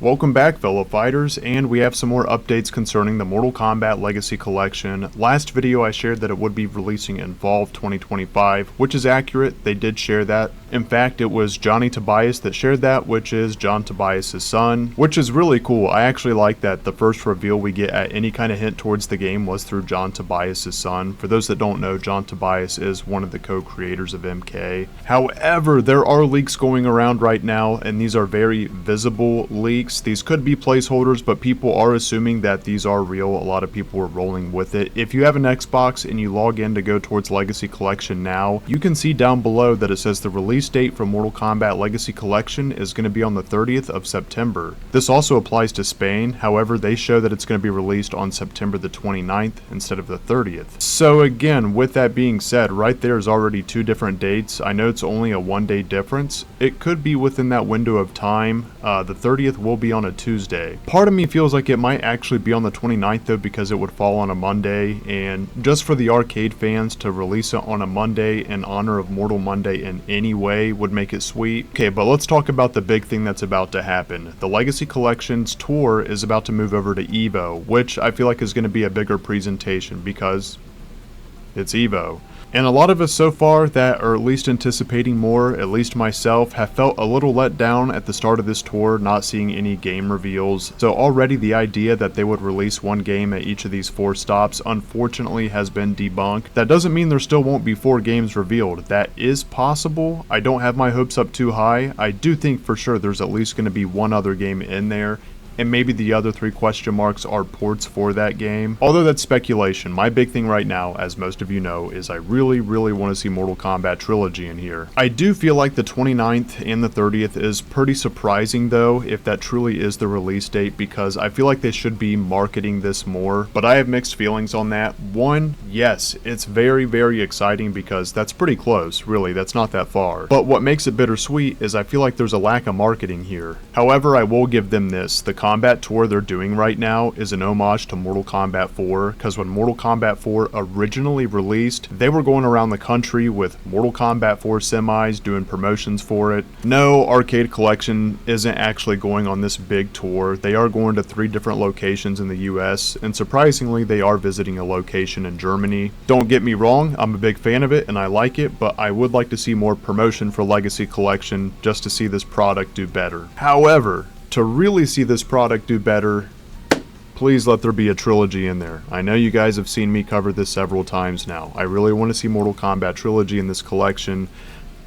Welcome back, fellow fighters, and we have some more updates concerning the Mortal Kombat Legacy Collection. Last video I shared that it would be releasing in fall of 2025, which is accurate. They did share that. In fact, it was Johnny Tobias that shared that, which is John Tobias' son, which is really cool. I actually like that the first reveal we get at any kind of hint towards the game was through John Tobias' son. For those that don't know, John Tobias is one of the co-creators of MK. However, there are leaks going around right now, and these are very visible leaks. These could be placeholders, but people are assuming that these are real. A lot of people are rolling with it. If you have an Xbox and you log in to go towards Legacy Collection now, you can see down below that it says the release date for Mortal Kombat Legacy Collection is going to be on the 30th of September. This also applies to Spain. However, they show that it's going to be released on September the 29th instead of the 30th. So again, with that being said, right there is already two different dates. I know it's only a one-day difference. It could be within that window of time. The 30th will be on a Tuesday. Part of me feels like it might actually be on the 29th though, because it would fall on a Monday, and just for the arcade fans to release it on a Monday in honor of Mortal Monday in any way would make it sweet. Okay, but let's talk about the big thing that's about to happen. The Legacy Collection's tour is about to move over to EVO, which I feel like is going to be a bigger presentation because it's EVO. And a lot of us so far that are at least anticipating more, at least myself, have felt a little let down at the start of this tour, not seeing any game reveals. So already the idea that they would release one game at each of these 4 stops unfortunately has been debunked. That doesn't mean there still won't be 4 games revealed. That is possible. I don't have my hopes up too high. I do think for sure there's at least going to be one other game in there, and maybe the other 3 question marks are ports for that game. Although that's speculation. My big thing right now, as most of you know, is I really want to see Mortal Kombat Trilogy in here. I do feel like the 29th and the 30th is pretty surprising though, if that truly is the release date, because I feel like they should be marketing this more, but I have mixed feelings on that. One, yes, it's very exciting because that's pretty close, really, that's not that far. But what makes it bittersweet is I feel like there's a lack of marketing here. However, I will give them this. The Combat tour they're doing right now is an homage to Mortal Kombat 4, because when Mortal Kombat 4 originally released, they were going around the country with Mortal Kombat 4 semis, doing promotions for it. No, Arcade Collection isn't actually going on this big tour. They are going to 3 different locations in the US, and surprisingly, they are visiting a location in Germany. Don't get me wrong, I'm a big fan of it and I like it, but I would like to see more promotion for Legacy Collection just to see this product do better. However, to really see this product do better, please let there be a trilogy in there. I know you guys have seen me cover this several times now. I really want to see Mortal Kombat Trilogy in this collection.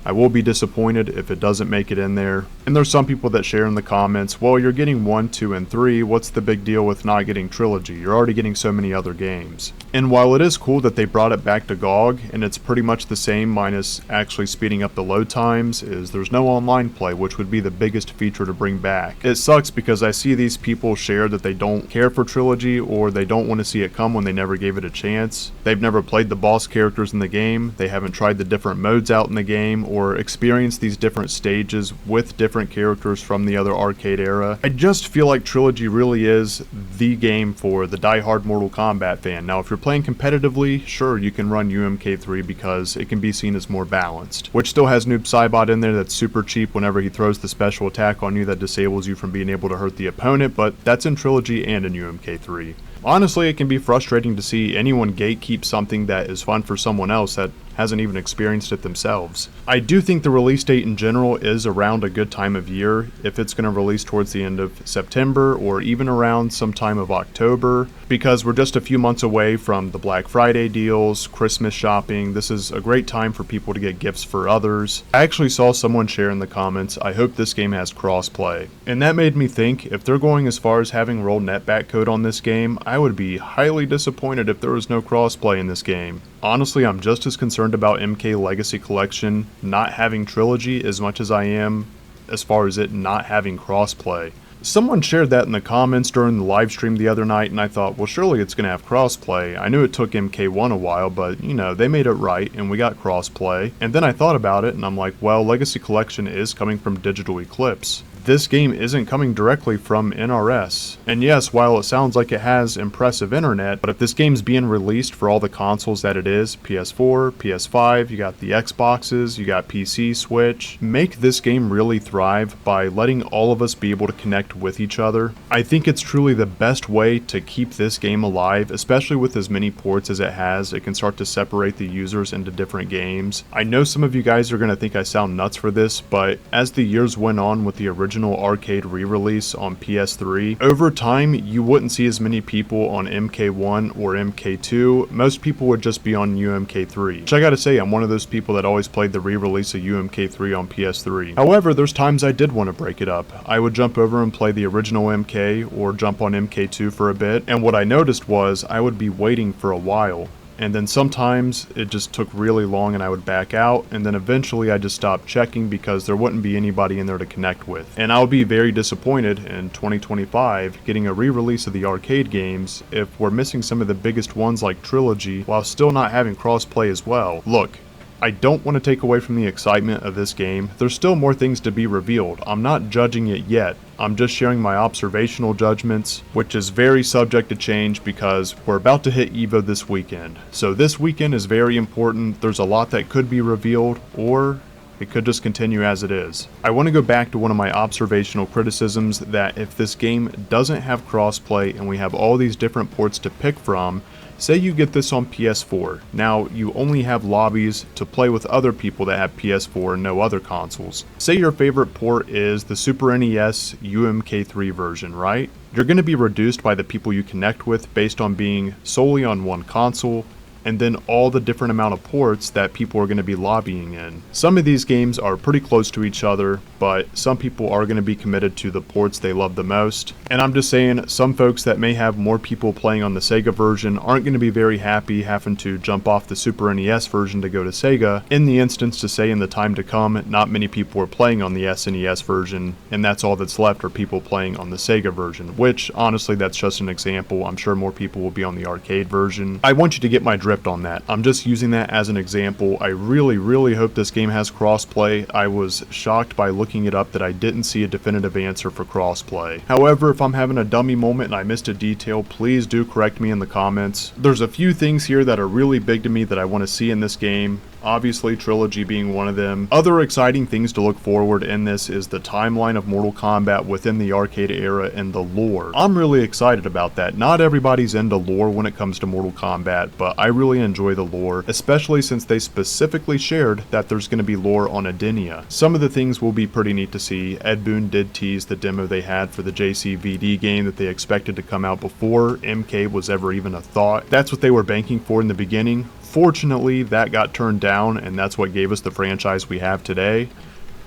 I will be disappointed if it doesn't make it in there. And there's some people that share in the comments, well, you're getting 1, 2, and 3, what's the big deal with not getting Trilogy? You're already getting so many other games. And while it is cool that they brought it back to GOG, and it's pretty much the same minus actually speeding up the load times, is there's no online play, which would be the biggest feature to bring back. It sucks because I see these people share that they don't care for Trilogy, or they don't want to see it come when they never gave it a chance. They've never played the boss characters in the game, they haven't tried the different modes out in the game, or experienced these different stages with different characters from the other arcade era. I just feel like Trilogy really is the game for the die-hard Mortal Kombat fan. Now, if you're playing competitively, sure, you can run UMK3 because it can be seen as more balanced, which still has Noob Saibot in there that's super cheap whenever he throws the special attack on you that disables you from being able to hurt the opponent, but that's in Trilogy and in UMK3. Honestly, it can be frustrating to see anyone gatekeep something that is fun for someone else that hasn't even experienced it themselves. I do think the release date in general is around a good time of year. If it's going to release towards the end of September or even around some time of October, because we're just a few months away from the Black Friday deals, Christmas shopping. This is a great time for people to get gifts for others. I actually saw someone share in the comments, I hope this game has crossplay. And that made me think, if they're going as far as having roll netback code on this game, I would be highly disappointed if there was no crossplay in this game. Honestly, I'm just as concerned about MK Legacy Collection not having Trilogy as much as I am as far as it not having crossplay. Someone shared that in the comments during the live stream the other night, and I thought, well, surely it's going to have crossplay. I knew it took MK1 a while, but, you know, they made it right, and we got crossplay. And then I thought about it, and I'm like, well, Legacy Collection is coming from Digital Eclipse. this game isn't coming directly from NRS. And yes, while it sounds like it has impressive internet, but if this game's being released for all the consoles that it is, PS4, PS5, you got the Xboxes, you got PC, Switch, make this game really thrive by letting all of us be able to connect with each other. I think it's truly the best way to keep this game alive, especially with as many ports as it has. It can start to separate the users into different games. I know some of you guys are going to think I sound nuts for this, but as the years went on with the original arcade re-release on PS3, over time you wouldn't see as many people on MK1 or MK2. Most people would just be on UMK3, which I gotta say, I'm one of those people that always played the re-release of UMK3 on PS3. However, there's times I did want to break it up. I would jump over and play the original MK or jump on MK2 for a bit, and what I noticed was I would be waiting for a while. And then sometimes it just took really long and I would back out, and then eventually I just stopped checking because there wouldn't be anybody in there to connect with. And I would be very disappointed in 2025 getting a re-release of the arcade games if we're missing some of the biggest ones like Trilogy while still not having crossplay as well. Look, I don't want to take away from the excitement of this game. There's still more things to be revealed. I'm not judging it yet. I'm just sharing my observational judgments, which is very subject to change because we're about to hit EVO this weekend. So this weekend is very important. There's a lot that could be revealed, or it could just continue as it is. I want to go back to one of my observational criticisms that if this game doesn't have crossplay and we have all these different ports to pick from, say you get this on PS4. Now, you only have lobbies to play with other people that have PS4 and no other consoles. Say your favorite port is the Super NES UMK3 version, right? You're going to be reduced by the people you connect with based on being solely on one console, and then all the different amount of ports that people are going to be lobbying in. Some of these games are pretty close to each other, but some people are going to be committed to the ports they love the most. And I'm just saying, some folks that may have more people playing on the Sega version aren't going to be very happy having to jump off the Super NES version to go to Sega. In the instance to say in the time to come, not many people are playing on the SNES version, and that's all that's left are people playing on the Sega version, which honestly that's just an example. I'm sure more people will be on the arcade version. I want you to get my drift on that. I'm just using that as an example. I really hope this game has crossplay. I was shocked by looking it up that I didn't see a definitive answer for crossplay. However, if I'm having a dummy moment and I missed a detail, please do correct me in the comments. There's a few things here that are really big to me that I want to see in this game. Obviously, Trilogy being one of them. Other exciting things to look forward in this is the timeline of Mortal Kombat within the arcade era and the lore. I'm really excited about that. Not everybody's into lore when it comes to Mortal Kombat, but I really enjoy the lore, especially since they specifically shared that there's going to be lore on Edenia. Some of the things will be pretty neat to see. Ed Boon did tease the demo they had for the JCVD game that they expected to come out before MK was ever even a thought. That's what they were banking for in the beginning. Fortunately, that got turned down, and that's what gave us the franchise we have today.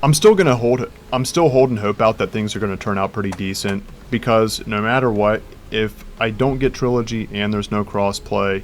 I'm still holding hope out that things are going to turn out pretty decent, because no matter what, if I don't get Trilogy and there's no crossplay,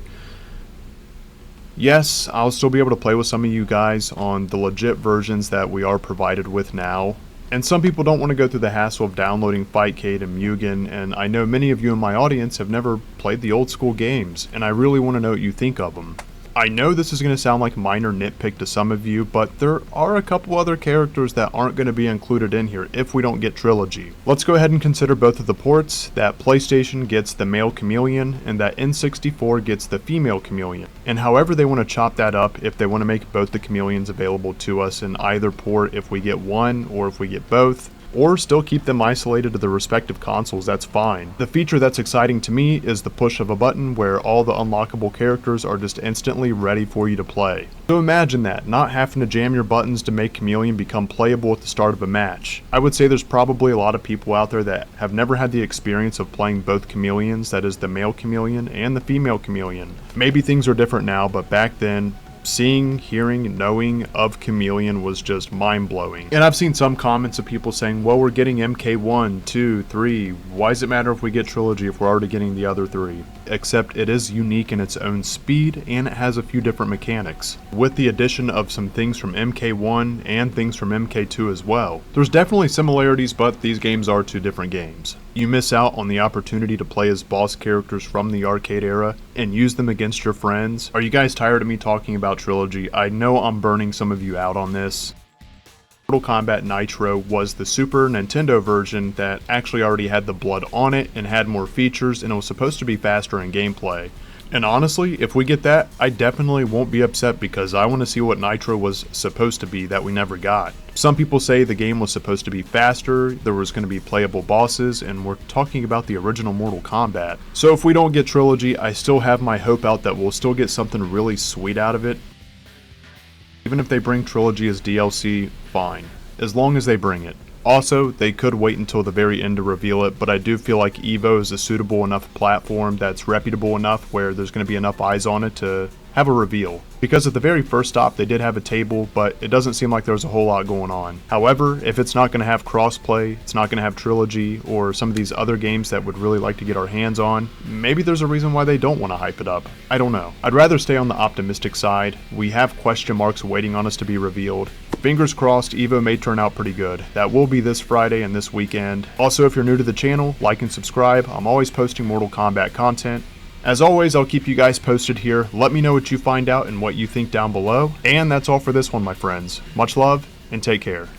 yes, I'll still be able to play with some of you guys on the legit versions that we are provided with now. And some people don't want to go through the hassle of downloading Fightcade and Mugen, and I know many of you in my audience have never played the old school games, and I really want to know what you think of them. I know this is going to sound like minor nitpick to some of you, but there are a couple other characters that aren't going to be included in here if we don't get Trilogy. Let's go ahead and consider both of the ports, that PlayStation gets the male Chameleon and that N64 gets the female Chameleon. And however they want to chop that up, if they want to make both the Chameleons available to us in either port if we get one or if we get both, or still keep them isolated to the respective consoles, that's fine. The feature that's exciting to me is the push of a button where all the unlockable characters are just instantly ready for you to play. So imagine that, not having to jam your buttons to make Chameleon become playable at the start of a match. I would say there's probably a lot of people out there that have never had the experience of playing both Chameleons, that is the male Chameleon and the female Chameleon. Maybe things are different now, but back then, seeing, hearing, knowing of Chameleon was just mind-blowing. And I've seen some comments of people saying, well, we're getting MK1, 2, 3, why does it matter if we get Trilogy if we're already getting the other three? Except it is unique in its own speed, and it has a few different mechanics, with the addition of some things from MK1 and things from MK2 as well. There's definitely similarities, but these games are two different games. You miss out on the opportunity to play as boss characters from the arcade era and use them against your friends. Are you guys tired of me talking about Trilogy? I know I'm burning some of you out on this. Mortal Kombat Nitro was the Super Nintendo version that actually already had the blood on it and had more features, and it was supposed to be faster in gameplay. And honestly, if we get that, I definitely won't be upset because I want to see what Nitro was supposed to be that we never got. Some people say the game was supposed to be faster, there was going to be playable bosses, and we're talking about the original Mortal Kombat. So if we don't get Trilogy, I still have my hope out that we'll still get something really sweet out of it. Even if they bring Trilogy as DLC, fine, as long as they bring it. Also, they could wait until the very end to reveal it, but I do feel like EVO is a suitable enough platform that's reputable enough where there's going to be enough eyes on it to have a reveal. Because at the very first stop they did have a table, but it doesn't seem like there's a whole lot going on. However, if it's not going to have crossplay, it's not going to have Trilogy, or some of these other games that would really like to get our hands on, maybe there's a reason why they don't want to hype it up. I don't know. I'd rather stay on the optimistic side. We have question marks waiting on us to be revealed. Fingers crossed, EVO may turn out pretty good. That will be this Friday and this weekend. Also, if you're new to the channel, like and subscribe. I'm always posting Mortal Kombat content. As always, I'll keep you guys posted here. Let me know what you find out and what you think down below. And that's all for this one, my friends. Much love, and take care.